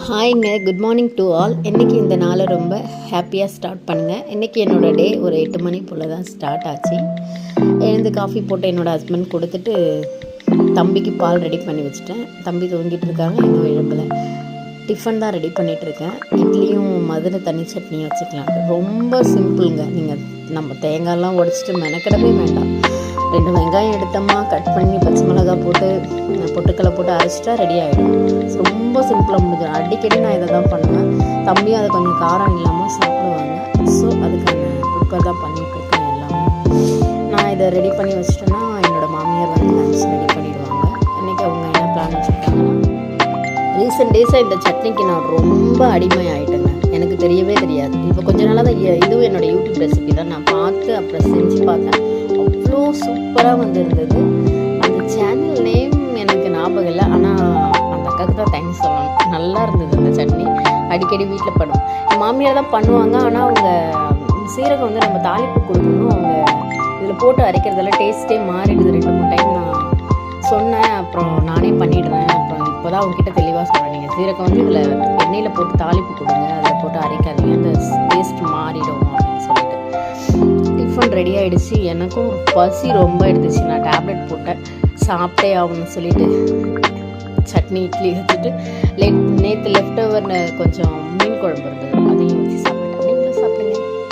ஹாய்ங்க, good morning to all. இன்றைக்கி இந்த நாளை ரொம்ப ஹாப்பியாக ஸ்டார்ட் பண்ணுங்கள். இன்றைக்கி என்னோடய டே ஒரு 8 மணி போல் தான் ஸ்டார்ட் ஆச்சு. எழுந்து காஃபி போட்டு என்னோடய ஹஸ்பண்ட் கொடுத்துட்டு தம்பிக்கு பால் ரெடி பண்ணி வச்சுட்டேன். தம்பி தூங்கிட்டு இருக்காங்க, இன்னும் எழும்பலை. டிஃபன் தான் ரெடி பண்ணிகிட்ருக்கேன். இட்லியும் மதுரை தண்ணி சட்னியும் வச்சுக்கலாம். ரொம்ப சிம்பிளுங்க. நீங்கள் நம்ம தேங்காயெல்லாம் உடச்சிட்டு மெனக்கிடவே வேண்டாம். 2 வெங்காயம் எடுத்தோமா, கட் பண்ணி பச்சை மிளகா போட்டு பொட்டுக்கடலை போட்டு அரைச்சிட்டா ரெடி ஆகிடும். ரொம்ப சிம்பிளாக முடிஞ்சிடும். அடிக்கடி நான் இதை தான் பண்ணுவேன். தம்பியும் அதை கொஞ்சம் காரம் இல்லாமல் சாப்பிடுவாங்க. ஸோ அதுக்கான குக்கர் தான் பண்ணிகிட்ருக்கேன் எல்லாமே. நான் இதை ரெடி பண்ணி வச்சிட்டேன்னா என்னோடய மாமியார் வந்து லஞ்ச் ரெடி பண்ணிடுவாங்க. இன்றைக்கி அவங்க என்ன பிளான் வச்சுருக்காங்கன்னா, ரீசெண்ட் டேஸாக இந்த சட்னிக்கு நான் ரொம்ப அடிமை ஆகிட்டேங்க. எனக்கு தெரியவே தெரியாது. இப்போ கொஞ்ச நாளாக தான் இதுவும் என்னோடய யூடியூப் ரெசிபி தான் நான் பார்த்து அப்புறம் செஞ்சு பார்த்தேன். அவ்வளோ சூப்பராக வந்துருந்தது. அந்த சேனல் நேம் எனக்கு ஞாபகம் இல்லை, ஆனால் அந்த அக்காவுக்கு தான் தேங்க்ஸ் சொல்லணும். நல்லா இருந்தது அந்த சட்னி. அடிக்கடி வீட்டில் பண்ணுவோம். என் மாமியார் தான் பண்ணுவாங்க, ஆனால் அவங்க சீரகம் வந்து நம்ம தாளிப்பு கொடுக்கணும். அவங்க இதில் போட்டு அரைக்கிறதெல்லாம் டேஸ்ட்டே மாறிடுது. 2-3 டைம் நான் சொன்னேன், அப்புறம் நானே பண்ணிடுறேன். அப்புறம் இப்போ தான் அவங்ககிட்ட தெளிவாக சொல்கிறேன், நீங்கள் சீரகம் வந்து இதில் எண்ணெயில் போட்டு தாளிப்பு கொடுங்க, அதில் போட்டு அரைக்காதீங்க, அந்த டேஸ்ட் மாறிடும் அப்படின்னு சொல்லிட்டு. டிஃபன் ரெடி ஆகிடுச்சு. எனக்கும் பசி ரொம்ப எடுத்துச்சு. நான் டேப்லெட் போட்டேன், சாப்பிட்டே ஆகணும்னு சொல்லிட்டு சட்னி இட்லி வச்சுட்டு நேற்று லெஃப்ட் ஓவர் கொஞ்சம் மீன் குழம்பு இருந்தது, அதையும் வச்சு